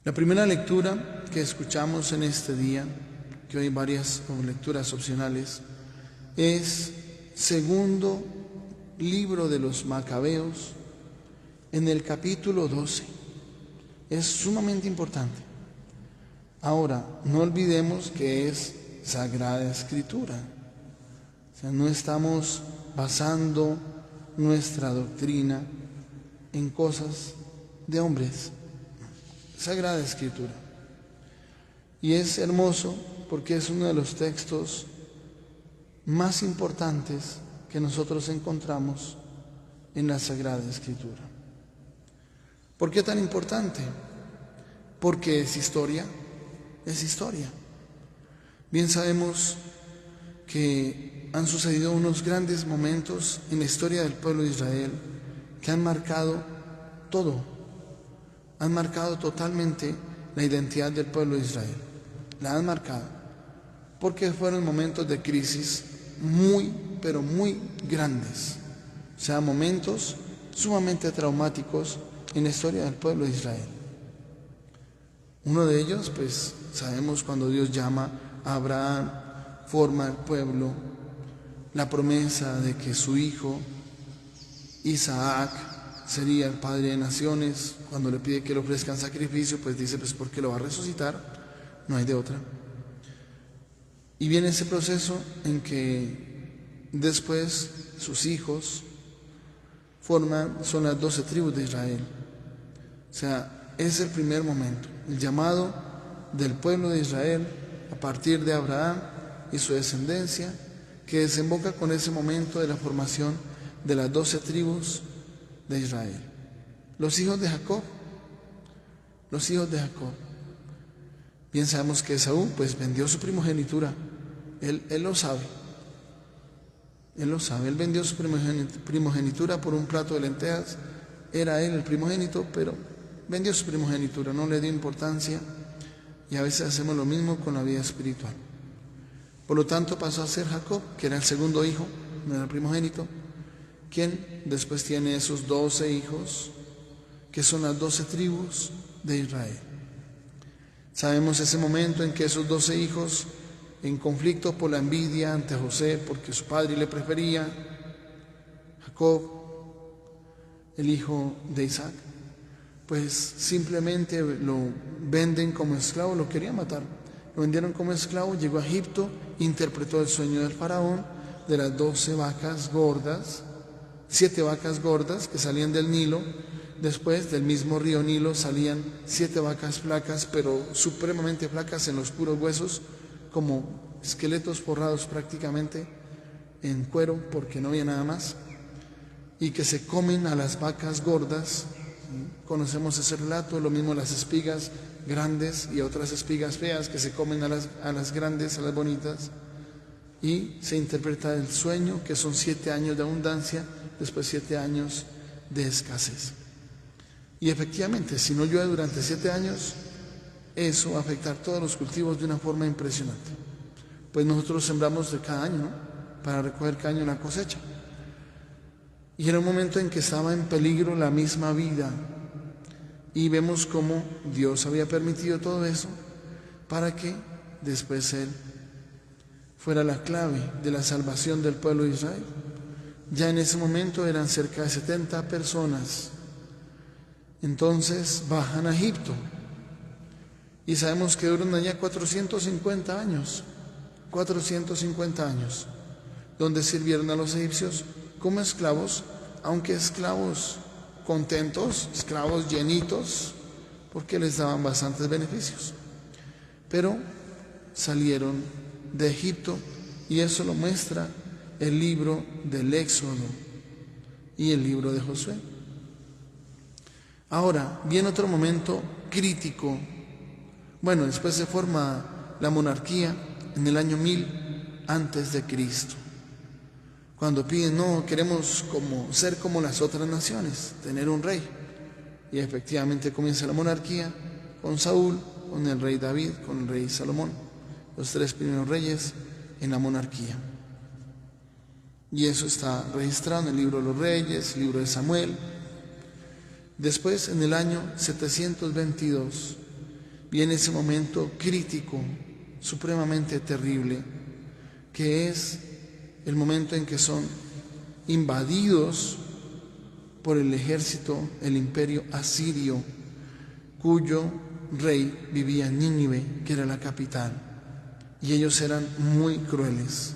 La primera lectura que escuchamos en este día, que hoy hay varias lecturas opcionales, es segundo libro de los Macabeos, en el capítulo 12. Es sumamente importante. Ahora, no olvidemos que es Sagrada Escritura. O sea, no estamos basando nuestra doctrina en cosas de hombres. Sagrada Escritura. Y es hermoso porque es uno de los textos más importantes que nosotros encontramos en la Sagrada Escritura. ¿Por qué tan importante? Porque es historia. Es historia. Bien sabemos que han sucedido unos grandes momentos en la historia del pueblo de Israel que han marcado todo, han marcado totalmente la identidad del pueblo de Israel. La han marcado, porque fueron momentos de crisis muy, pero muy grandes. O sea, momentos sumamente traumáticos en la historia del pueblo de Israel. Uno de ellos, pues, sabemos cuando Dios llama a Abraham, forma el pueblo, la promesa de que su hijo, Isaac, sería el padre de naciones. Cuando le pide que le ofrezcan sacrificio, pues dice, pues porque lo va a resucitar, no hay de otra. Y viene ese proceso en que después sus hijos son las 12 tribus de Israel. O sea, es el primer momento, el llamado del pueblo de Israel a partir de Abraham y su descendencia, que desemboca con ese momento de la formación de las 12 tribus de Israel. Los hijos de Jacob. Bien sabemos que Esaú pues vendió su primogenitura. Él lo sabe. Él vendió su primogenitura por un plato de lentejas. Era él el primogénito, pero vendió su primogenitura, no le dio importancia. Y a veces hacemos lo mismo con la vida espiritual. Por lo tanto pasó a ser Jacob, que era el segundo hijo, no era el primogénito, quien después tiene esos 12 hijos, que son las 12 tribus de Israel. Sabemos ese momento en que esos 12 hijos, en conflicto por la envidia ante José, porque su padre le prefería, Jacob, el hijo de Isaac, pues simplemente lo venden como esclavo, lo querían matar. Lo vendieron como esclavo, llegó a Egipto, interpretó el sueño del faraón de las 12 vacas gordas, 7 vacas gordas que salían del Nilo. Después del mismo río Nilo salían 7 vacas flacas, pero supremamente flacas en los puros huesos, como esqueletos forrados prácticamente en cuero, porque no había nada más, y que se comen a las vacas gordas. Conocemos ese relato, lo mismo las espigas grandes y otras espigas feas que se comen a las grandes, a las bonitas, y se interpreta el sueño, que son 7 años de abundancia, después 7 años de escasez. Y efectivamente, si no llueve durante 7 años, eso va a afectar todos los cultivos de una forma impresionante. Pues nosotros sembramos de cada año, ¿no?, para recoger cada año la cosecha. Y era un momento en que estaba en peligro la misma vida. Y vemos cómo Dios había permitido todo eso para que después Él fuera la clave de la salvación del pueblo de Israel. Ya en ese momento eran cerca de 70 personas. Entonces bajan a Egipto. Y sabemos que duran allá 450 años. 450 años. Donde sirvieron a los egipcios como esclavos, aunque esclavos contentos, esclavos llenitos, porque les daban bastantes beneficios. Pero salieron de Egipto, y eso lo muestra el libro del Éxodo y el libro de Josué. Ahora, viene otro momento crítico. Bueno, después se forma la monarquía en el año 1000 antes de Cristo. Cuando piden, no, queremos ser como las otras naciones, tener un rey. Y efectivamente comienza la monarquía con Saúl, con el rey David, con el rey Salomón, los 3 primeros reyes en la monarquía. Y eso está registrado en el libro de los Reyes, el libro de Samuel. Después, en el año 722, viene ese momento crítico, supremamente terrible, que es el momento en que son invadidos por el ejército, el imperio asirio, cuyo rey vivía en Nínive, que era la capital, y ellos eran muy crueles.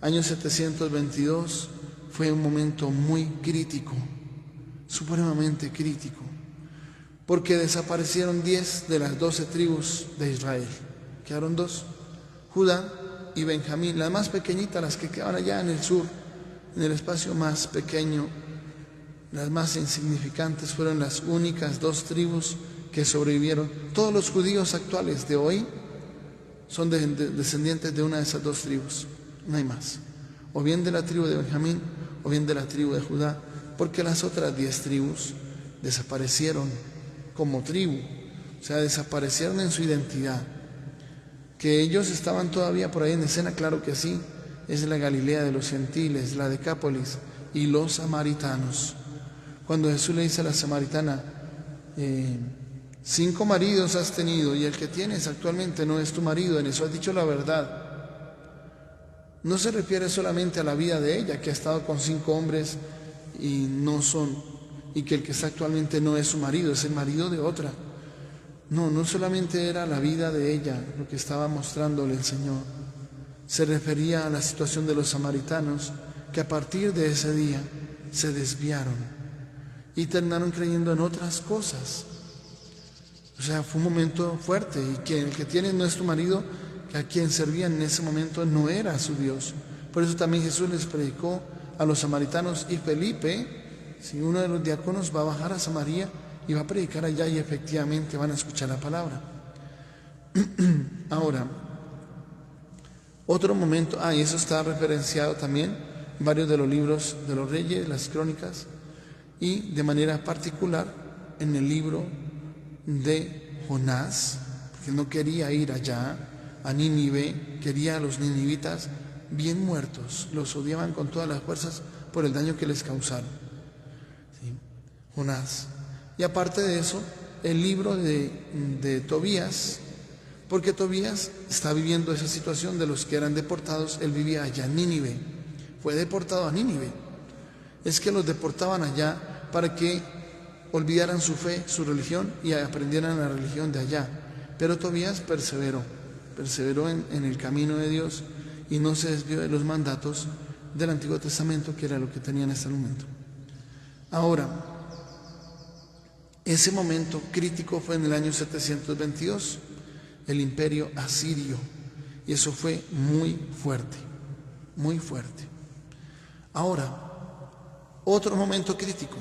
Año 722 fue un momento muy crítico, supremamente crítico, porque desaparecieron 10 de las 12 tribus de Israel. Quedaron 2, Judá y Benjamín, las más pequeñitas, las que quedaban allá en el sur, en el espacio más pequeño, las más insignificantes, fueron las únicas 2 tribus que sobrevivieron. Todos los judíos actuales de hoy son descendientes de una de esas 2 tribus, no hay más, o bien de la tribu de Benjamín o bien de la tribu de Judá, porque las otras 10 tribus desaparecieron como tribu, o sea, desaparecieron en su identidad. Que ellos estaban todavía por ahí en escena, claro que sí, es la Galilea de los gentiles, la Decápolis y los samaritanos. Cuando Jesús le dice a la samaritana, 5 maridos has tenido y el que tienes actualmente no es tu marido, en eso has dicho la verdad. No se refiere solamente a la vida de ella, que ha estado con 5 hombres y que el que está actualmente no es su marido, es el marido de otra. No solamente era la vida de ella lo que estaba mostrándole el Señor. Se refería a la situación de los samaritanos, que a partir de ese día se desviaron y terminaron creyendo en otras cosas. O sea, fue un momento fuerte, y que el que tiene no es tu marido, que a quien servían en ese momento no era su Dios. Por eso también Jesús les predicó a los samaritanos, y Felipe, si uno de los diáconos, va a bajar a Samaria y va a predicar allá, y efectivamente van a escuchar la palabra. Ahora, otro momento, y eso está referenciado también en varios de los libros de los reyes, las crónicas, y de manera particular en el libro de Jonás, porque no quería ir allá a Nínive, quería a los ninivitas bien muertos, los odiaban con todas las fuerzas por el daño que les causaron. ¿Sí? Jonás. Y aparte de eso, el libro de Tobías, porque Tobías está viviendo esa situación de los que eran deportados. Él vivía allá en Nínive, fue deportado a Nínive. Es que los deportaban allá para que olvidaran su fe, su religión, y aprendieran la religión de allá. Pero Tobías perseveró en el camino de Dios y no se desvió de los mandatos del Antiguo Testamento, que era lo que tenía en ese momento. Ahora, ese momento crítico fue en el año 722, el imperio asirio, y eso fue muy fuerte, muy fuerte. Ahora, otro momento crítico,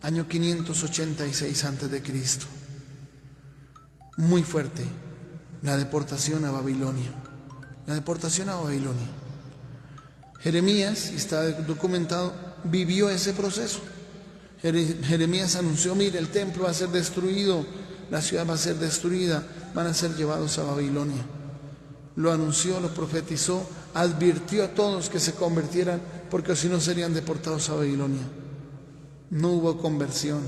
año 586 a.C., muy fuerte, la deportación a Babilonia. La deportación a Babilonia. Jeremías, está documentado, vivió ese proceso. Jeremías anunció, mire, el templo va a ser destruido, la ciudad va a ser destruida, van a ser llevados a Babilonia. Lo anunció, lo profetizó, advirtió a todos que se convirtieran, porque si no serían deportados a Babilonia. No hubo conversión.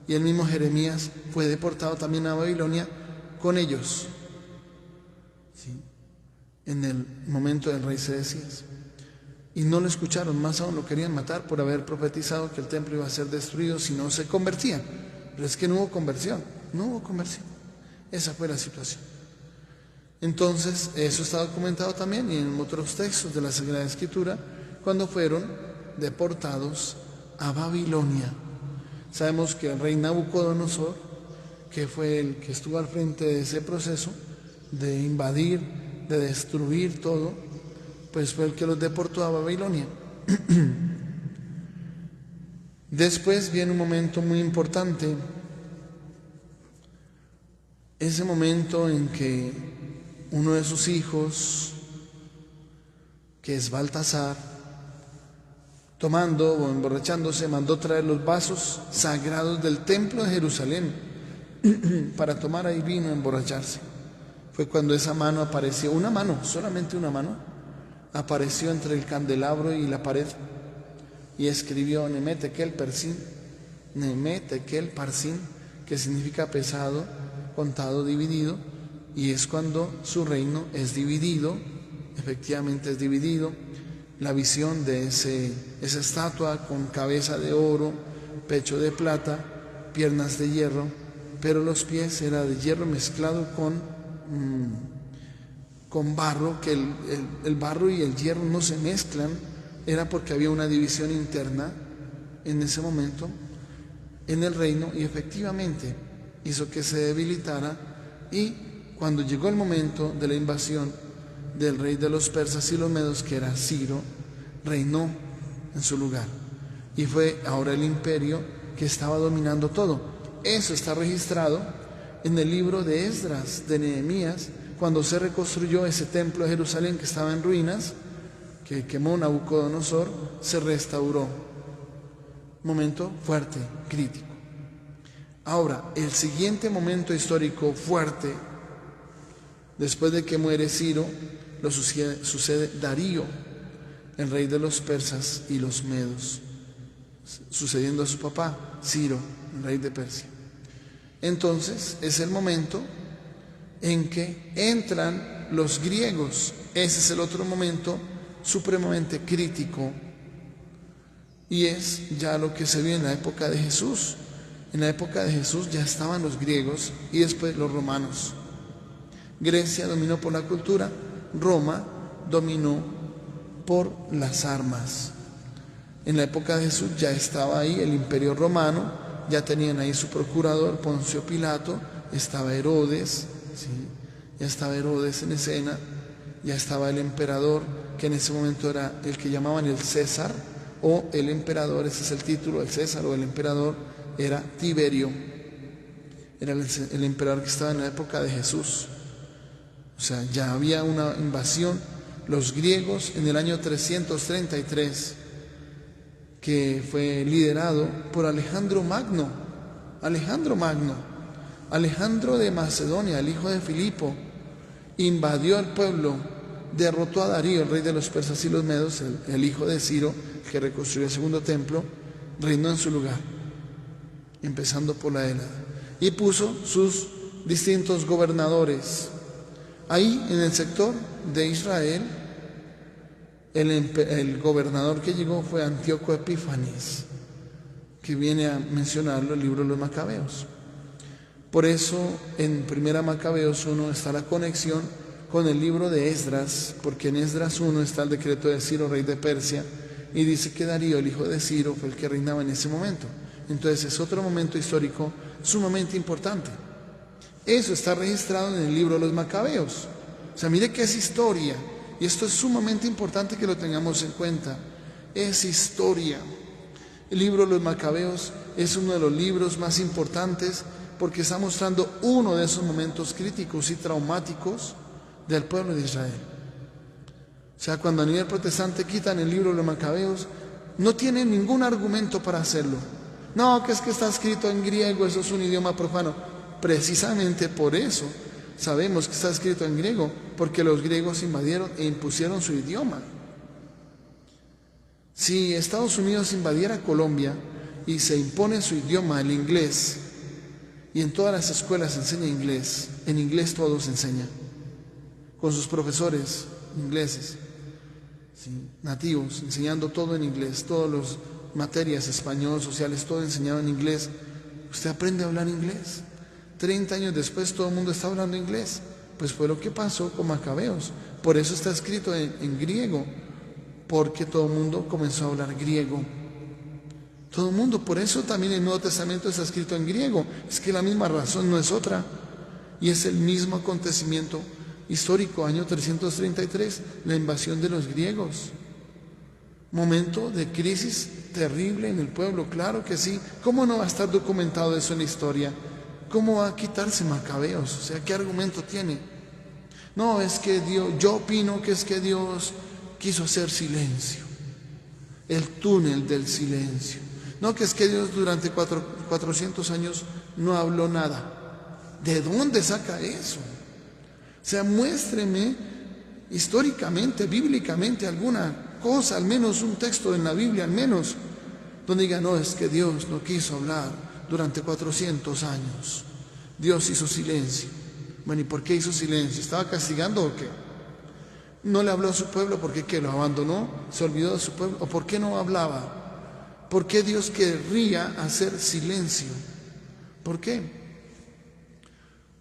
Y el mismo Jeremías fue deportado también a Babilonia con ellos, ¿sí?, en el momento del rey Sedecías. Y no lo escucharon, más aún lo querían matar por haber profetizado que el templo iba a ser destruido si no se convertían. Pero es que no hubo conversión. Esa fue la situación. Entonces, eso está documentado también y en otros textos de la Sagrada Escritura, cuando fueron deportados a Babilonia. Sabemos que el rey Nabucodonosor, que fue el que estuvo al frente de ese proceso de invadir, de destruir todo, pues fue el que los deportó a Babilonia. Después viene un momento muy importante, ese momento en que uno de sus hijos, que es Baltasar, tomando o emborrachándose, mandó traer los vasos sagrados del templo de Jerusalén para tomar ahí vino y emborracharse. Fue cuando esa mano apareció, una mano, solamente una mano, apareció entre el candelabro y la pared y escribió Nemet Tekel Parsin, que significa pesado, contado dividido, y es cuando su reino es dividido, efectivamente es dividido. La visión de esa estatua con cabeza de oro, pecho de plata, piernas de hierro, pero los pies era de hierro mezclado con barro, que el barro y el hierro no se mezclan, era porque había una división interna en ese momento en el reino, y efectivamente hizo que se debilitara. Y cuando llegó el momento de la invasión del rey de los persas y los medos, que era Ciro, reinó en su lugar, y fue ahora el imperio que estaba dominando todo. Eso está registrado en el libro de Esdras, de Nehemías, cuando se reconstruyó ese templo de Jerusalén que estaba en ruinas, que quemó Nabucodonosor, se restauró. Momento fuerte, crítico. Ahora, el siguiente momento histórico fuerte, después de que muere Ciro, lo sucede Darío, el rey de los persas y los medos, sucediendo a su papá, Ciro, el rey de Persia. Entonces, es el momento en que entran los griegos. Ese es el otro momento supremamente crítico, y es ya lo que se vio en la época de Jesús. En la época de Jesús ya estaban los griegos y después los romanos. Grecia dominó por la cultura, Roma dominó por las armas. En la época de Jesús ya estaba ahí el imperio romano, ya tenían ahí su procurador Poncio Pilato, estaba Herodes, ¿sí? Ya estaba Herodes en escena, ya estaba el emperador, que en ese momento era el que llamaban el César, o el emperador, ese es el título, el César o el emperador, era Tiberio, era el emperador que estaba en la época de Jesús. O sea, ya había una invasión. Los griegos en el año 333, que fue liderado por Alejandro Magno, Alejandro de Macedonia, el hijo de Filipo, invadió el pueblo, derrotó a Darío, el rey de los persas y los medos, el hijo de Ciro, que reconstruyó el segundo templo, reinó en su lugar, empezando por la Hélada, y puso sus distintos gobernadores. Ahí en el sector de Israel, el gobernador que llegó fue Antíoco Epífanes, que viene a mencionarlo el libro de los Macabeos. Por eso en Primera Macabeos 1 está la conexión con el libro de Esdras, porque en Esdras 1 está el decreto de Ciro, rey de Persia, y dice que Darío, el hijo de Ciro, fue el que reinaba en ese momento. Entonces es otro momento histórico sumamente importante. Eso está registrado en el libro de los Macabeos. O sea, mire que es historia, y esto es sumamente importante que lo tengamos en cuenta. Es historia. El libro de los Macabeos es uno de los libros más importantes porque está mostrando uno de esos momentos críticos y traumáticos del pueblo de Israel. O sea, cuando a nivel protestante quitan el libro de los Macabeos, no tienen ningún argumento para hacerlo. No, que es que está escrito en griego, eso es un idioma profano. Precisamente por eso sabemos que está escrito en griego, porque los griegos invadieron e impusieron su idioma. Si Estados Unidos invadiera Colombia y se impone su idioma, el inglés, y en todas las escuelas se enseña inglés, en inglés todo se enseña, con sus profesores ingleses, ¿sí? Nativos, enseñando todo en inglés, todas las materias, español, sociales, todo enseñado en inglés. Usted aprende a hablar inglés. 30 años después todo el mundo está hablando inglés. Pues fue lo que pasó con Macabeos. Por eso está escrito en griego, porque todo el mundo comenzó a hablar griego. Todo el mundo, por eso también el Nuevo Testamento está escrito en griego. Es que la misma razón, no es otra. Y es el mismo acontecimiento histórico, año 333, la invasión de los griegos. Momento de crisis terrible en el pueblo, claro que sí. ¿Cómo no va a estar documentado eso en la historia? ¿Cómo va a quitarse Macabeos? O sea, ¿qué argumento tiene? No, es que Dios, yo opino que es que Dios quiso hacer silencio, el túnel del silencio. No, que es que Dios durante 400 años no habló nada. ¿De dónde saca eso? O sea, muéstreme históricamente, bíblicamente alguna cosa, al menos un texto en la Biblia, al menos, donde diga, no, es que Dios no quiso hablar durante 400 años. Dios hizo silencio. Bueno, ¿y por qué hizo silencio? ¿Estaba castigando o qué? ¿No le habló a su pueblo porque qué? ¿Lo abandonó? ¿Se olvidó de su pueblo? ¿O por qué no hablaba? ¿Por qué Dios querría hacer silencio? ¿Por qué?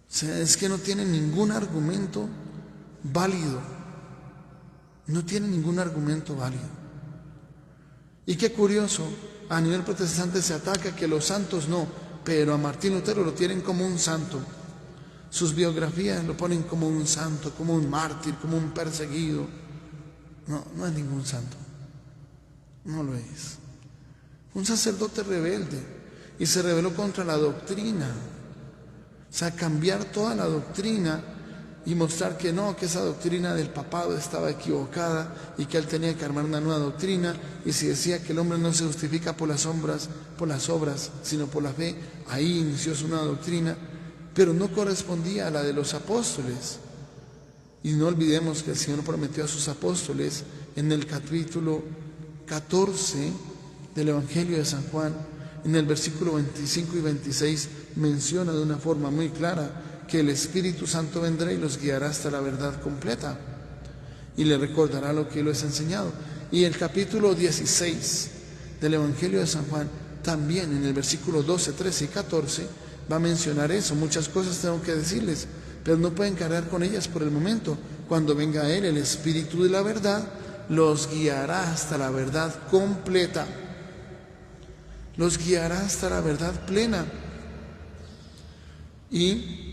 O sea, es que no tiene ningún argumento válido. No tiene ningún argumento válido. Y qué curioso, a nivel protestante se ataca que los santos no, pero a Martín Lutero lo tienen como un santo. Sus biografías lo ponen como un santo, como un mártir, como un perseguido. No, no es ningún santo. No lo es. Un sacerdote rebelde y se rebeló contra la doctrina. O sea, cambiar toda la doctrina y mostrar que no, que esa doctrina del papado estaba equivocada y que él tenía que armar una nueva doctrina. Y si decía que el hombre no se justifica por las obras, sino por la fe, ahí inició su nueva doctrina, pero no correspondía a la de los apóstoles. Y no olvidemos que el Señor prometió a sus apóstoles en el capítulo 14 del Evangelio de San Juan, en el versículo 25 y 26, menciona de una forma muy clara que el Espíritu Santo vendrá y los guiará hasta la verdad completa y le recordará lo que Él les ha enseñado. Y el capítulo 16 del Evangelio de San Juan, también en el versículo 12, 13 y 14, va a mencionar eso. Muchas cosas tengo que decirles, pero no pueden cargar con ellas por el momento. Cuando venga Él, el Espíritu de la verdad, los guiará hasta la verdad completa. Los guiará hasta la verdad plena y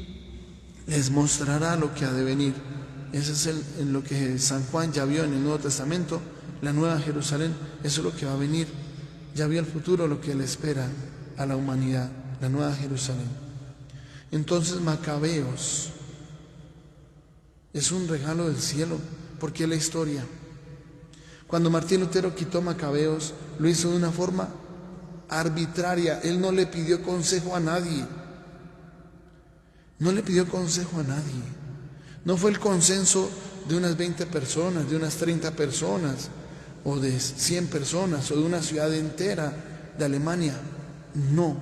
les mostrará lo que ha de venir. Ese es en lo que San Juan ya vio en el Nuevo Testamento, la Nueva Jerusalén. Eso es lo que va a venir. Ya vio el futuro, lo que le espera a la humanidad, la Nueva Jerusalén. Entonces Macabeos es un regalo del cielo, porque es la historia. Cuando Martín Lutero quitó Macabeos, lo hizo de una forma arbitraria. Él no le pidió consejo a nadie. No le pidió consejo a nadie. No fue el consenso de unas 20 personas, de unas 30 personas, o de 100 personas, o de una ciudad entera de Alemania. No.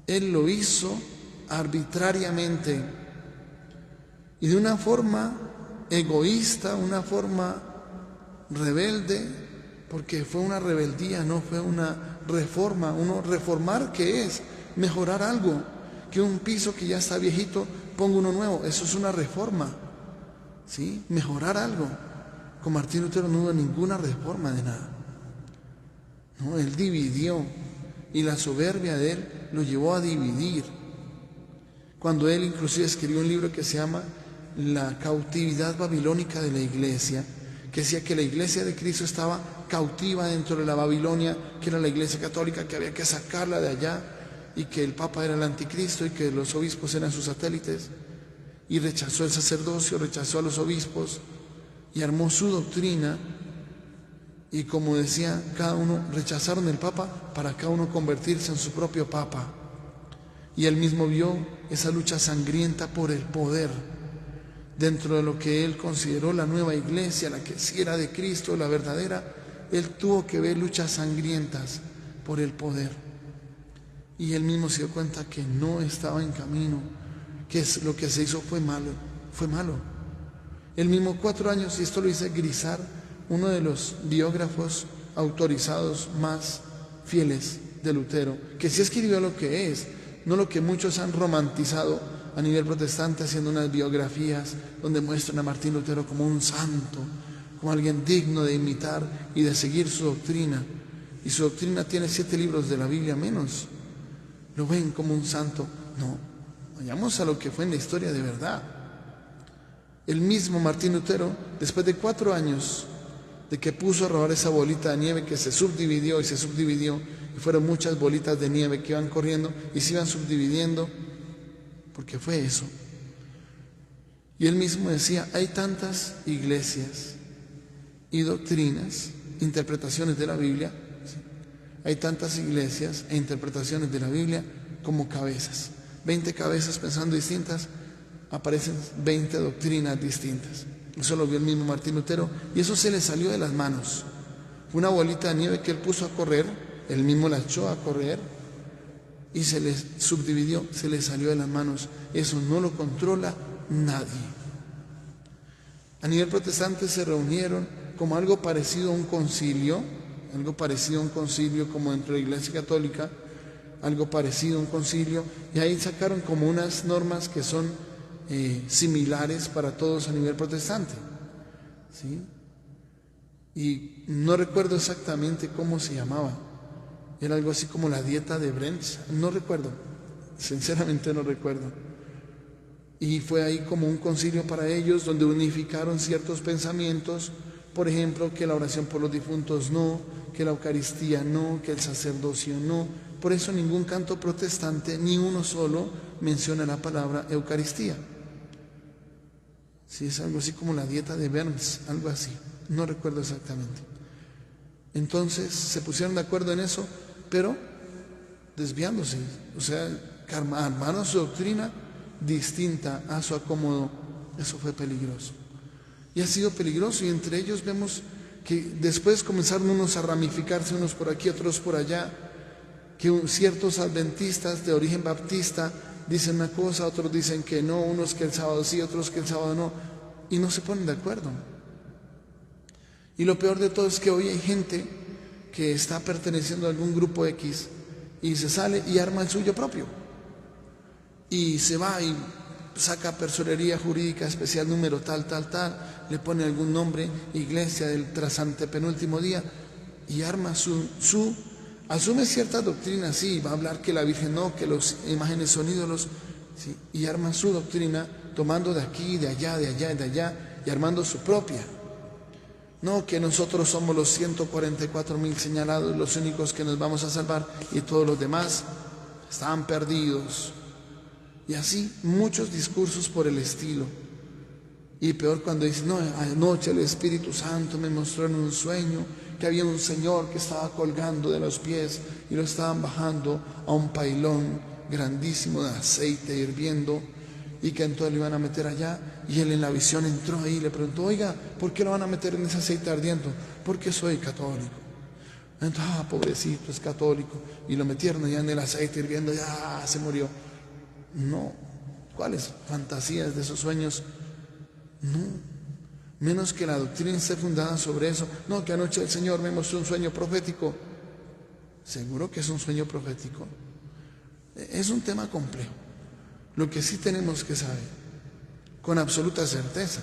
Él lo hizo arbitrariamente y de una forma egoísta, una forma rebelde, porque fue una rebeldía, no fue una reforma. Reformar, ¿qué es? Mejorar algo. Que un piso que ya está viejito, ponga uno nuevo. Eso es una reforma, ¿sí? Mejorar algo. Con Martín Lutero no hubo ninguna reforma de nada. No, él dividió, y la soberbia de él lo llevó a dividir. Cuando él inclusive escribió un libro que se llama La cautividad babilónica de la iglesia, que decía que la iglesia de Cristo estaba cautiva dentro de la Babilonia, que era la iglesia católica, que había que sacarla de allá, y que el Papa era el anticristo y que los obispos eran sus satélites, y rechazó el sacerdocio, rechazó a los obispos y armó su doctrina. Y como decía, cada uno rechazaron el Papa para cada uno convertirse en su propio Papa. Y él mismo vio esa lucha sangrienta por el poder dentro de lo que él consideró la nueva iglesia, la que sí era de Cristo, la verdadera. Él tuvo que ver luchas sangrientas por el poder. Y él mismo se dio cuenta que no estaba en camino, que lo que se hizo fue malo, fue malo. Él mismo 4 años, y esto lo dice Grisar, uno de los biógrafos autorizados más fieles de Lutero, que sí escribió lo que es, no lo que muchos han romantizado a nivel protestante, haciendo unas biografías donde muestran a Martín Lutero como un santo, como alguien digno de imitar y de seguir su doctrina. Y su doctrina tiene 7 libros de la Biblia menos. Lo ven como un santo. No, vayamos a lo que fue en la historia de verdad. El mismo Martín Lutero, después de 4 años de que puso a rodar esa bolita de nieve que se subdividió, y fueron muchas bolitas de nieve que iban corriendo y se iban subdividiendo, porque fue eso. Y él mismo decía, hay tantas iglesias y doctrinas, interpretaciones de la Biblia, ¿sí? Hay tantas iglesias e interpretaciones de la Biblia como cabezas. 20 cabezas pensando distintas, aparecen 20 doctrinas distintas. Eso lo vio el mismo Martín Lutero, y eso se le salió de las manos. Fue una bolita de nieve que él puso a correr, él mismo la echó a correr, y se les subdividió, se les salió de las manos. Eso no lo controla nadie. A nivel protestante se reunieron como algo parecido a un concilio, como dentro de la Iglesia Católica, algo parecido a un concilio, y ahí sacaron como unas normas que son similares para todos a nivel protestante, ¿sí? Y no recuerdo exactamente cómo se llamaba. Era algo así como la dieta de Brentz. No recuerdo, sinceramente no recuerdo. Y fue ahí como un concilio para ellos, donde unificaron ciertos pensamientos. Por ejemplo, que la oración por los difuntos no, que la Eucaristía no, que el sacerdocio no. Por eso ningún canto protestante, ni uno solo, menciona la palabra Eucaristía. Sí, es algo así como la dieta de Brentz, algo así. No recuerdo exactamente. Entonces se pusieron de acuerdo en eso, pero desviándose. O sea, armaron su doctrina distinta a su acomodo. Eso fue peligroso. Y ha sido peligroso, y entre ellos vemos que después comenzaron unos a ramificarse, unos por aquí, otros por allá, que ciertos adventistas de origen baptista dicen una cosa, otros dicen que no, unos que el sábado sí, otros que el sábado no, y no se ponen de acuerdo. Y lo peor de todo es que hoy hay gente que está perteneciendo a algún grupo X y se sale y arma el suyo propio. Y se va y saca personería jurídica especial número tal, le pone algún nombre, iglesia del trasantepenúltimo día, y arma asume ciertas doctrinas, sí, va a hablar que la Virgen no, que las imágenes son ídolos, ¿sí? Y arma su doctrina tomando de aquí, de allá, de allá, de allá, y armando su propia. No, que nosotros somos los 144,000 señalados, los únicos que nos vamos a salvar, y todos los demás están perdidos. Y así muchos discursos por el estilo. Y peor cuando dicen, no, anoche el Espíritu Santo me mostró en un sueño que había un señor que estaba colgando de los pies y lo estaban bajando a un pailón grandísimo de aceite hirviendo, y que entonces lo iban a meter allá. Y él en la visión entró ahí y le preguntó, oiga, ¿por qué lo van a meter en ese aceite ardiendo? Porque soy católico. Entonces, pobrecito, es católico. Y lo metieron allá en el aceite hirviendo, ya se murió. No, ¿cuáles fantasías de esos sueños? No, menos que la doctrina esté fundada sobre eso. No, que anoche el Señor me mostró un sueño profético. ¿Seguro que es un sueño profético? Es un tema complejo. Lo que sí tenemos que saber con absoluta certeza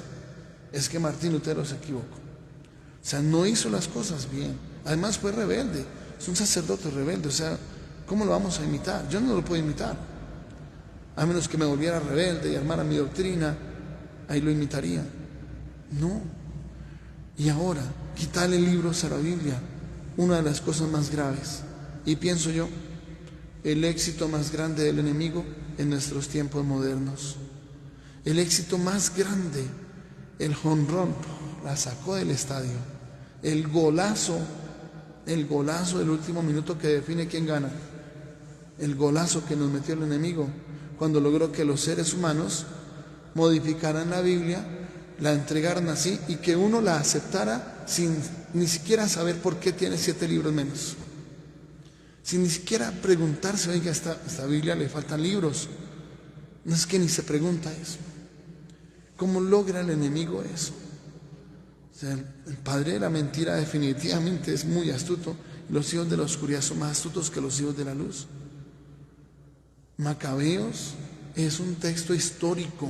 es que Martín Lutero se equivocó. O sea, no hizo las cosas bien. Además fue rebelde, es un sacerdote rebelde. O sea, ¿cómo lo vamos a imitar? Yo no lo puedo imitar, a menos que me volviera rebelde y armara mi doctrina. Ahí lo imitaría. No. Y ahora, quitarle libros a la Biblia, una de las cosas más graves. Y pienso yo, el éxito más grande del enemigo en nuestros tiempos modernos. El éxito más grande, el jonrón, la sacó del estadio. El golazo del último minuto que define quién gana. El golazo que nos metió el enemigo cuando logró que los seres humanos modificaran la Biblia, la entregaran así, y que uno la aceptara sin ni siquiera saber por qué tiene 7 libros menos. Sin ni siquiera preguntarse, oiga, esta Biblia le faltan libros. No, es que ni se pregunta eso. ¿Cómo logra el enemigo eso? O sea, el padre de la mentira definitivamente es muy astuto, y los hijos de la oscuridad son más astutos que los hijos de la luz. Macabeos es un texto histórico.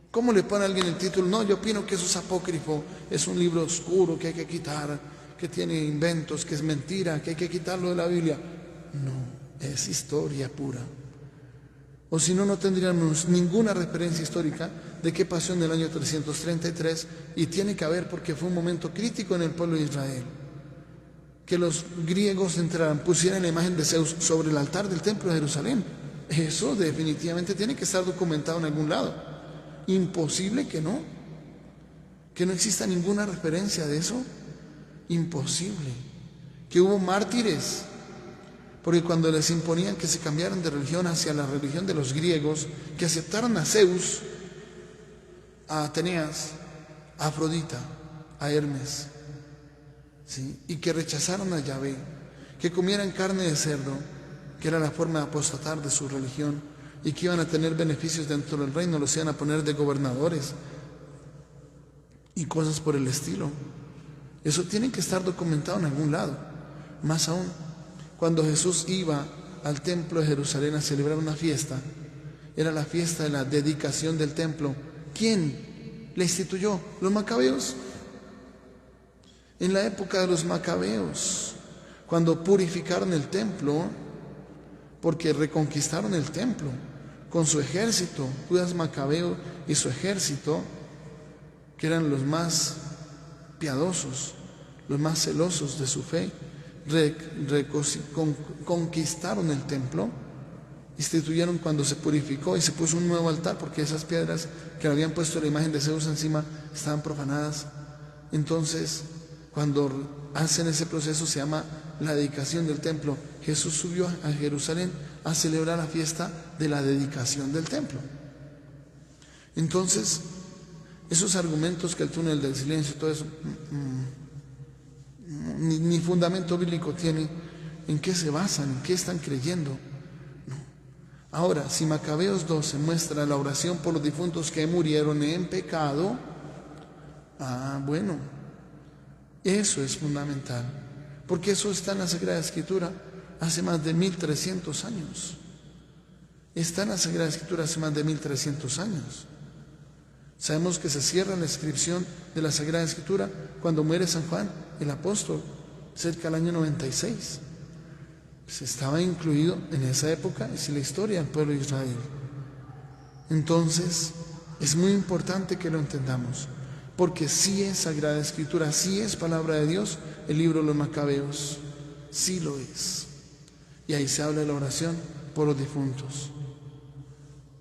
¿Cómo le pone a alguien el título? No, yo opino que eso es apócrifo, es un libro oscuro que hay que quitar, que tiene inventos, que es mentira, que hay que quitarlo de la Biblia. No, es historia pura. O si no, no tendríamos ninguna referencia histórica de qué pasó en el año 333, y tiene que haber, porque fue un momento crítico en el pueblo de Israel. Que los griegos entraran, pusieran la imagen de Zeus sobre el altar del templo de Jerusalén. Eso definitivamente tiene que estar documentado en algún lado. Imposible que no exista ninguna referencia de eso. Imposible. Que hubo mártires, porque cuando les imponían que se cambiaran de religión hacia la religión de los griegos, que aceptaran a Zeus, a Ateneas, a Afrodita, a Hermes, ¿sí? Y que rechazaran a Yahvé, que comieran carne de cerdo, que era la forma de apostatar de su religión y que iban a tener beneficios dentro del reino, los iban a poner de gobernadores y cosas por el estilo. Eso tiene que estar documentado en algún lado. Más aún, cuando Jesús iba al templo de Jerusalén a celebrar una fiesta, era la fiesta de la dedicación del templo. ¿Quién la instituyó? Los macabeos. En la época de los macabeos, cuando purificaron el templo, porque reconquistaron el templo con su ejército, Judas Macabeo y su ejército, que eran los más piadosos, los más celosos de su fe, conquistaron el templo, instituyeron cuando se purificó y se puso un nuevo altar, porque esas piedras que le habían puesto la imagen de Zeus encima estaban profanadas. Entonces, cuando hacen ese proceso, se llama la dedicación del templo. Jesús subió a Jerusalén a celebrar la fiesta de la dedicación del templo. Entonces, esos argumentos que el túnel del silencio y todo eso ni fundamento bíblico tiene. ¿En qué se basan? ¿En qué están creyendo? No. Ahora, si Macabeos 12 muestra la oración por los difuntos que murieron en pecado, bueno, eso es fundamental, porque eso está en la Sagrada Escritura hace más de 1300 años. Está en la Sagrada Escritura hace más de 1300 años. Sabemos que se cierra la inscripción de la Sagrada Escritura cuando muere San Juan, el apóstol, cerca del año 96. Pues estaba incluido en esa época, es la historia del pueblo de Israel. Entonces, es muy importante que lo entendamos, porque sí es Sagrada Escritura, sí es palabra de Dios, el libro de los Macabeos, sí lo es. Y ahí se habla de la oración por los difuntos.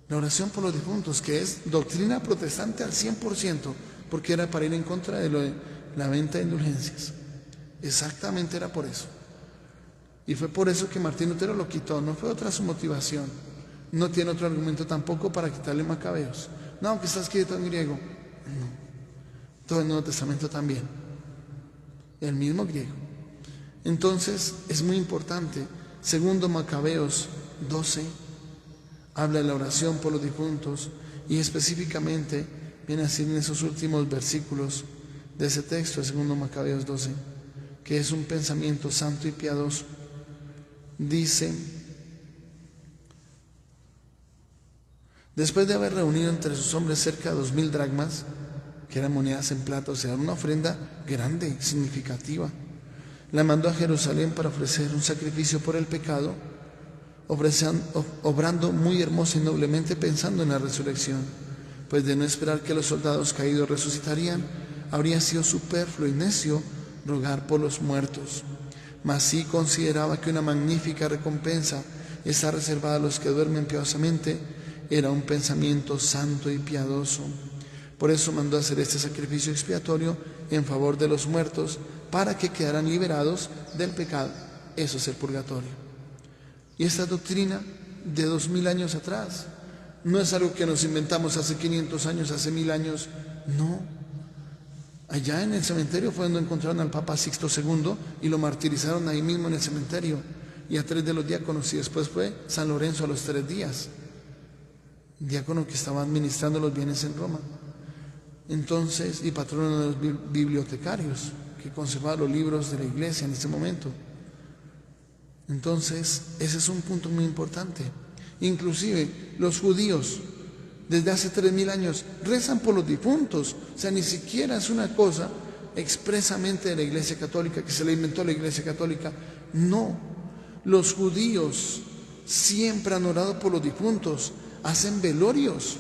La oración por los difuntos, que es doctrina protestante al 100%, porque era para ir en contra de la venta de indulgencias. Exactamente era por eso. Y fue por eso que Martín Lutero lo quitó, no fue otra su motivación. No tiene otro argumento tampoco para quitarle Macabeos. No, que está escrito en griego. No. Todo el Nuevo Testamento también. El mismo griego. Entonces, es muy importante. Segundo Macabeos 12 habla de la oración por los difuntos y específicamente viene a decir en esos últimos versículos de ese texto de segundo Macabeos 12, que es un pensamiento santo y piadoso. Dice: después de haber reunido entre sus hombres cerca de 2000 dracmas, que eran monedas en plata, o sea, una ofrenda grande, significativa, la mandó a Jerusalén para ofrecer un sacrificio por el pecado, obrando muy hermosa y noblemente, pensando en la resurrección, pues de no esperar que los soldados caídos resucitarían, habría sido superfluo y necio rogar por los muertos. Mas sí consideraba que una magnífica recompensa está reservada a los que duermen piadosamente. Era un pensamiento santo y piadoso. Por eso mandó hacer este sacrificio expiatorio en favor de los muertos, para que quedaran liberados del pecado. Eso es el purgatorio. Y esta doctrina de 2000 años atrás no es algo que nos inventamos hace 500 años, hace 1000 años. No. Allá en el cementerio fue donde encontraron al Papa Sixto II y lo martirizaron ahí mismo en el cementerio, y a 3 de los diáconos, y después fue San Lorenzo a los 3 días, diácono que estaba administrando los bienes en Roma. Entonces, y patrono de los bibliotecarios que conservaban los libros de la iglesia en ese momento. Entonces, ese es un punto muy importante. Inclusive los judíos desde hace 3000 años rezan por los difuntos. O sea, ni siquiera es una cosa expresamente de la Iglesia Católica, que se le inventó la Iglesia Católica. No, los judíos siempre han orado por los difuntos, hacen velorios,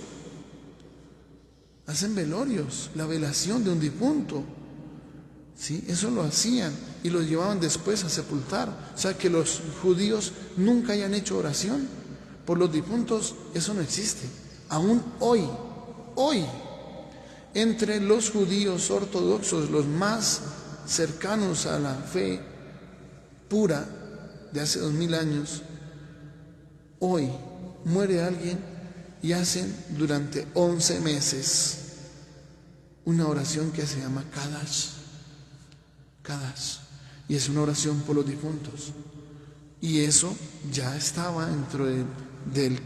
la velación de un difunto, ¿sí? Eso lo hacían y lo llevaban después a sepultar. O sea, que los judíos nunca hayan hecho oración por los difuntos, eso no existe. Aún hoy, entre los judíos ortodoxos, los más cercanos a la fe pura de hace 2000 años, hoy muere alguien y hacen durante 11 meses una oración que se llama Kadash, y es una oración por los difuntos. Y eso ya estaba dentro de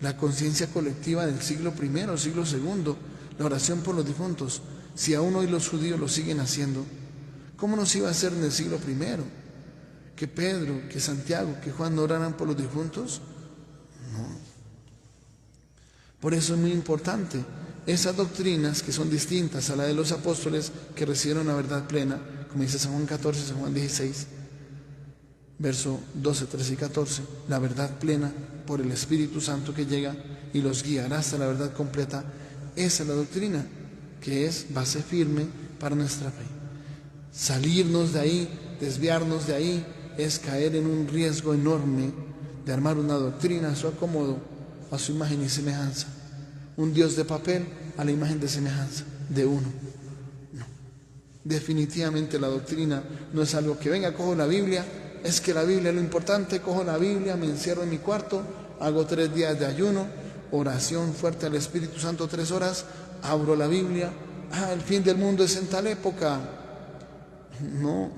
la conciencia colectiva del siglo I, siglo II, la oración por los difuntos. Si aún hoy los judíos lo siguen haciendo, ¿cómo nos iba a hacer en el siglo I? ¿Que Pedro, que Santiago, que Juan no oraran por los difuntos? No. Por eso es muy importante esas doctrinas que son distintas a la de los apóstoles que recibieron la verdad plena, como dice San Juan 14, San Juan 16, verso 12, 13 y 14, la verdad plena por el Espíritu Santo que llega y los guiará hasta la verdad completa. Esa es la doctrina que es base firme para nuestra fe. Salirnos de ahí, desviarnos de ahí, es caer en un riesgo enorme de armar una doctrina a su acomodo, a su imagen y semejanza. Un Dios de papel a la imagen de semejanza de uno. No. Definitivamente la doctrina no es algo que venga, cojo la Biblia, es que la Biblia es lo importante, cojo la Biblia, me encierro en mi cuarto, hago 3 días de ayuno, oración fuerte al Espíritu Santo 3 horas, abro la Biblia, el fin del mundo es en tal época. No,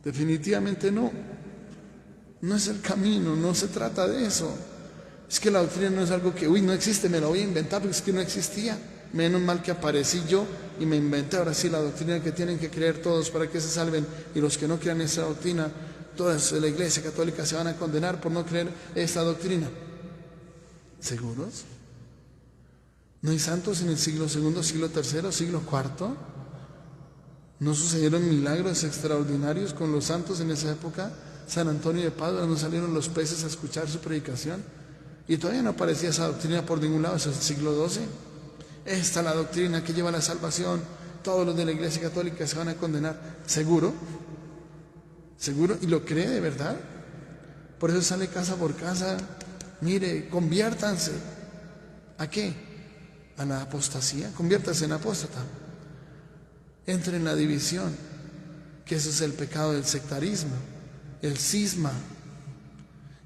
definitivamente no. No es el camino, no se trata de eso. Es que la doctrina no es algo que, no existe, me la voy a inventar, porque es que no existía. Menos mal que aparecí yo y me inventé ahora sí la doctrina que tienen que creer todos para que se salven, y los que no crean esa doctrina, todas de la Iglesia Católica se van a condenar por no creer esta doctrina. ¿Seguros? ¿No hay santos en el siglo II, siglo III, siglo IV? ¿No sucedieron milagros extraordinarios con los santos en esa época? San Antonio de Padua, ¿no salieron los peces a escuchar su predicación? Y todavía no aparecía esa doctrina por ningún lado, eso es el siglo XII. Esta es la doctrina que lleva a la salvación, todos los de la Iglesia Católica se van a condenar. ¿Seguro? ¿Seguro? ¿Y lo cree de verdad? Por eso sale casa por casa, mire, conviértanse. ¿A qué? A la apostasía, conviértase en apóstata. Entre en la división, que eso es el pecado del sectarismo, el cisma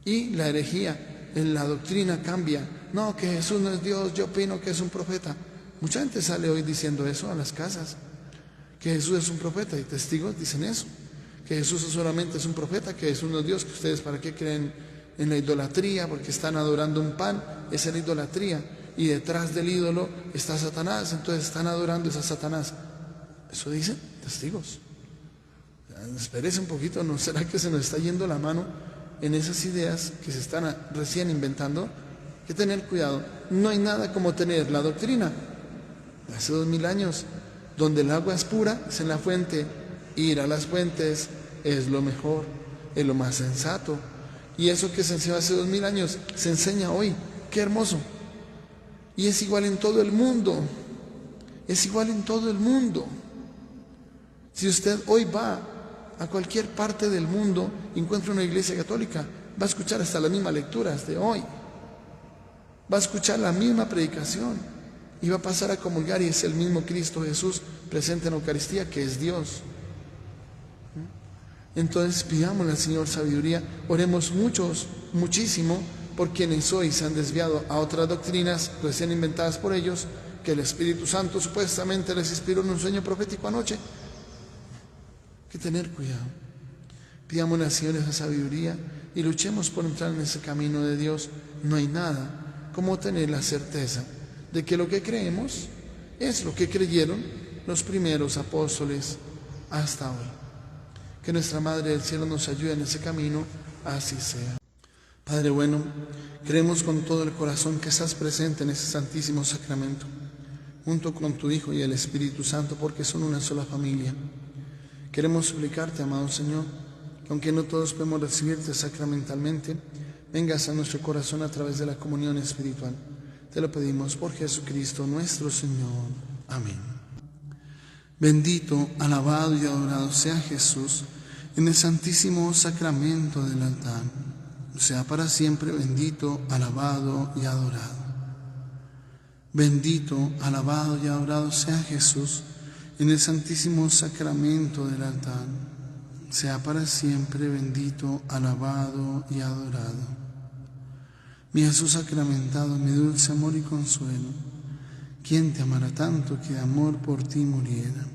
y la herejía. En la doctrina cambia. No, que Jesús no es Dios, yo opino que es un profeta. Mucha gente sale hoy diciendo eso a las casas, que Jesús es un profeta, y testigos dicen eso, que Jesús solamente es un profeta, que Jesús no es Dios, que ustedes para qué creen en la idolatría, porque están adorando un pan, esa es la idolatría, y detrás del ídolo está Satanás, entonces están adorando a Satanás. Eso dicen testigos. Espérese un poquito, ¿no será que se nos está yendo la mano en esas ideas que se están recién inventando? Hay que tener cuidado. No hay nada como tener la doctrina de hace 2000 años, donde el agua es pura, es en la fuente. Ir a las fuentes es lo mejor, es lo más sensato. Y eso que se enseñó hace 2000 años se enseña hoy. ¡Qué hermoso! Y es igual en todo el mundo. Es igual en todo el mundo. Si usted hoy va a cualquier parte del mundo, encuentra una iglesia católica, va a escuchar hasta las mismas lecturas de hoy, va a escuchar la misma predicación y va a pasar a comulgar, y es el mismo Cristo Jesús presente en la Eucaristía, que es Dios. Entonces pidámosle al Señor sabiduría, oremos muchísimo por quienes hoy se han desviado a otras doctrinas recién inventadas por ellos, que el Espíritu Santo supuestamente les inspiró en un sueño profético anoche. Hay que tener cuidado. Pidámosle al Señor esa sabiduría y luchemos por entrar en ese camino de Dios. No hay nada como tener la certeza de que lo que creemos es lo que creyeron los primeros apóstoles hasta hoy. Que nuestra Madre del Cielo nos ayude en ese camino, así sea. Padre bueno, creemos con todo el corazón que estás presente en ese santísimo sacramento, junto con tu Hijo y el Espíritu Santo, porque son una sola familia. Queremos suplicarte, amado Señor, que aunque no todos podemos recibirte sacramentalmente, vengas a nuestro corazón a través de la comunión espiritual. Te lo pedimos por Jesucristo nuestro Señor. Amén. Bendito, alabado y adorado sea Jesús en el santísimo sacramento del altar. Sea para siempre bendito, alabado y adorado. Bendito, alabado y adorado sea Jesús en el santísimo sacramento del altar. Sea para siempre bendito, alabado y adorado. Mi Jesús sacramentado, mi dulce amor y consuelo, ¿quién te amará tanto que de amor por ti muriera?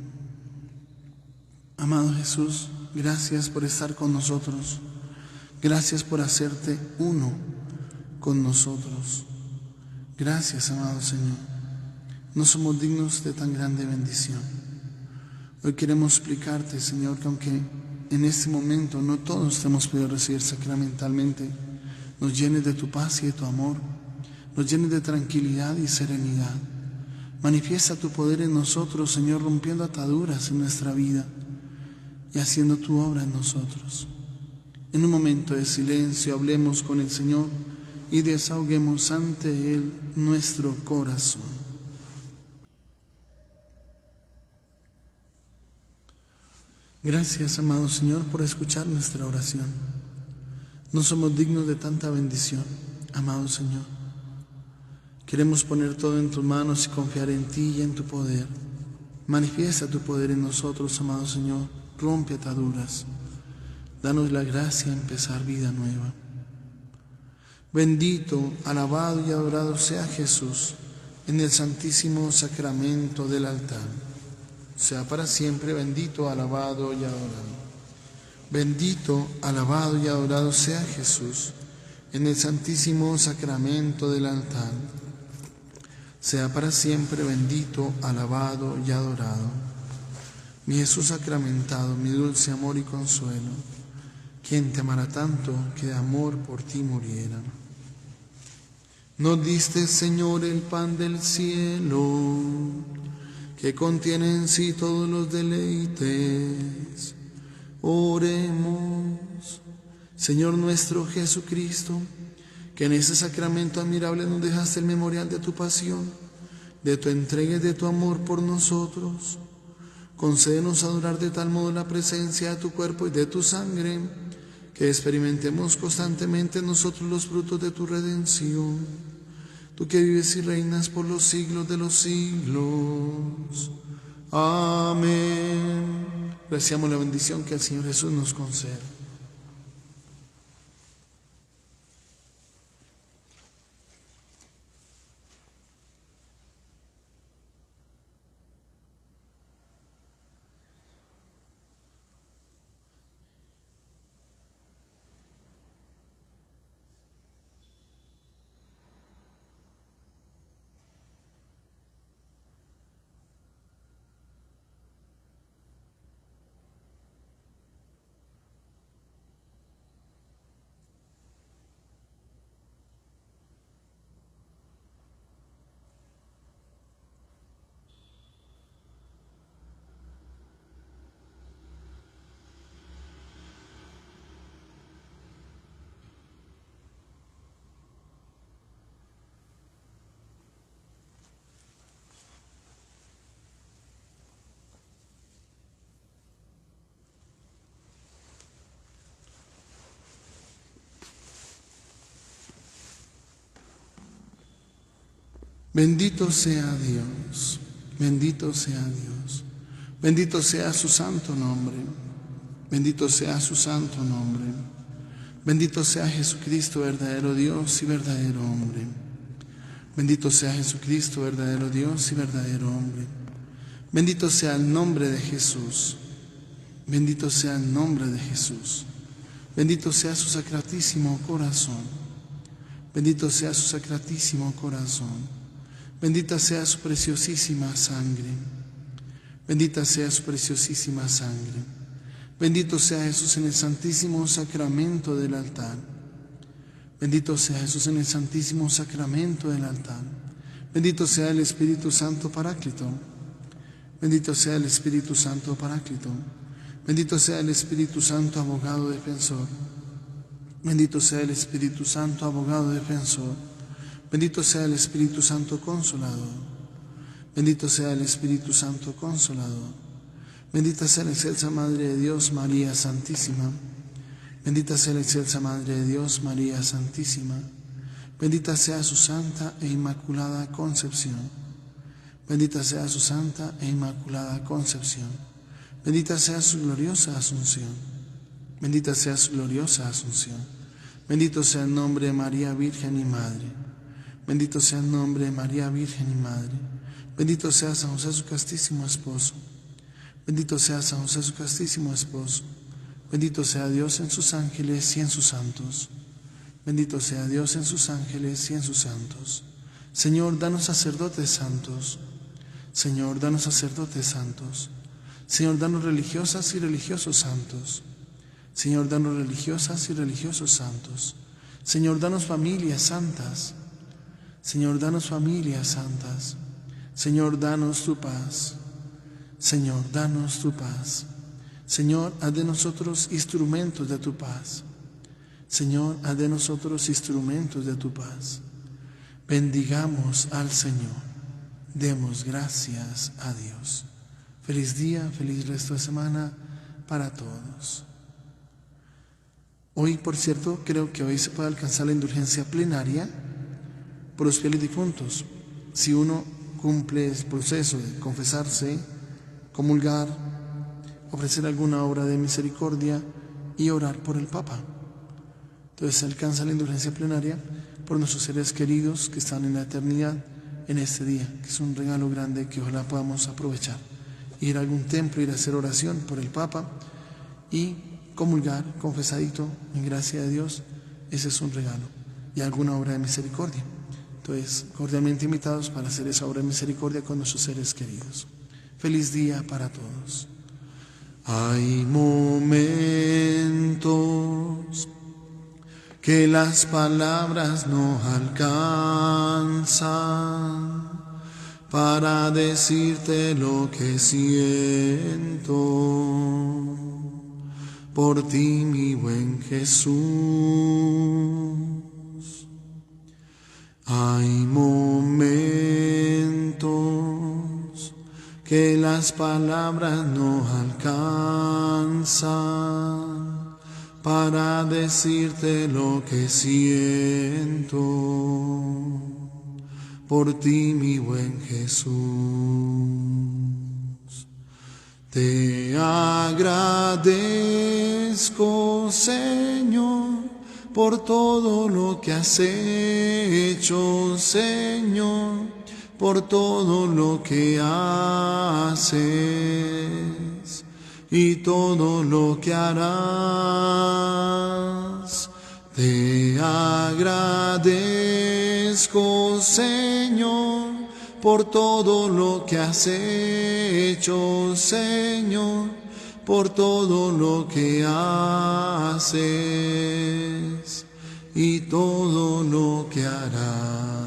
Amado Jesús, gracias por estar con nosotros. Gracias por hacerte uno con nosotros. Gracias, amado Señor. No somos dignos de tan grande bendición. Hoy queremos explicarte, Señor, que aunque en este momento no todos te hemos podido recibir sacramentalmente, nos llenes de tu paz y de tu amor, nos llenes de tranquilidad y serenidad. Manifiesta tu poder en nosotros, Señor, rompiendo ataduras en nuestra vida y haciendo tu obra en nosotros. En un momento de silencio hablemos con el Señor y desahoguemos ante Él nuestro corazón. Gracias, amado Señor, por escuchar nuestra oración. No somos dignos de tanta bendición, amado Señor. Queremos poner todo en tus manos y confiar en ti y en tu poder. Manifiesta tu poder en nosotros, amado Señor. Rompe ataduras. Danos la gracia de empezar vida nueva. Bendito, alabado y adorado sea Jesús en el santísimo sacramento del altar. Sea para siempre bendito, alabado y adorado. Bendito, alabado y adorado sea Jesús en el santísimo sacramento del altar. Sea para siempre bendito, alabado y adorado. Mi Jesús sacramentado, mi dulce amor y consuelo, quien te amará tanto que de amor por ti muriera. Nos diste, Señor, el pan del cielo, que contiene en sí todos los deleites. Oremos. Señor nuestro Jesucristo, que en ese sacramento admirable nos dejaste el memorial de tu pasión, de tu entrega y de tu amor por nosotros. Concédenos adorar de tal modo la presencia de tu cuerpo y de tu sangre, que experimentemos constantemente en nosotros los frutos de tu redención. Tú que vives y reinas por los siglos de los siglos. Amén. Recibamos la bendición que el Señor Jesús nos concede. Bendito sea Dios, bendito sea Dios, bendito sea su santo nombre, bendito sea su santo nombre, bendito sea Jesucristo, verdadero Dios y verdadero hombre, bendito sea Jesucristo, verdadero Dios y verdadero hombre, bendito sea el nombre de Jesús, bendito sea el nombre de Jesús, bendito sea su sacratísimo corazón, bendito sea su sacratísimo corazón. Bendita sea su preciosísima sangre. Bendita sea su preciosísima sangre. Bendito sea Jesús en el santísimo sacramento del altar. Bendito sea Jesús en el santísimo sacramento del altar. Bendito sea el Espíritu Santo Paráclito. Bendito sea el Espíritu Santo Paráclito. Bendito sea el Espíritu Santo Abogado Defensor. Bendito sea el Espíritu Santo Abogado Defensor. Bendito sea el Espíritu Santo Consolador. Bendito sea el Espíritu Santo Consolador. Bendita sea la excelsa Madre de Dios, María Santísima. Bendita sea la excelsa Madre de Dios, María Santísima. Bendita sea su santa e inmaculada concepción. Bendita sea su santa e inmaculada concepción. Bendita sea su gloriosa asunción. Bendita sea su gloriosa asunción. Bendito sea el nombre de María Virgen y Madre. Bendito sea el nombre de María Virgen y Madre. Bendito sea San José, su castísimo esposo. Bendito sea San José, su castísimo esposo. Bendito sea Dios en sus ángeles y en sus santos. Bendito sea Dios en sus ángeles y en sus santos. Señor, danos sacerdotes santos. Señor, danos sacerdotes santos. Señor, danos religiosas y religiosos santos. Señor, danos religiosas y religiosos santos. Señor, danos familias santas. Señor, danos familias santas. Señor, danos tu paz. Señor, danos tu paz. Señor, haz de nosotros instrumentos de tu paz. Señor, haz de nosotros instrumentos de tu paz. Bendigamos al Señor. Demos gracias a Dios. Feliz día, feliz resto de semana para todos. Hoy, por cierto, creo que hoy se puede alcanzar la indulgencia plenaria por los fieles difuntos. Si uno cumple el proceso de confesarse, comulgar, ofrecer alguna obra de misericordia y orar por el Papa. Entonces se alcanza la indulgencia plenaria por nuestros seres queridos que están en la eternidad en este día, que es un regalo grande que ojalá podamos aprovechar. Ir a algún templo, ir a hacer oración por el Papa y comulgar, confesadito, en gracia de Dios, ese es un regalo. Y alguna obra de misericordia. Entonces, cordialmente invitados para hacer esa obra de misericordia con nuestros seres queridos. Feliz día para todos. Hay momentos que las palabras no alcanzan para decirte lo que siento por ti, mi buen Jesús. Hay momentos que las palabras no alcanzan para decirte lo que siento por ti, mi buen Jesús. Te agradezco, Señor, por todo lo que has hecho, Señor, por todo lo que haces y todo lo que harás. Te agradezco, Señor, por todo lo que has hecho, Señor, por todo lo que haces y todo lo que harás.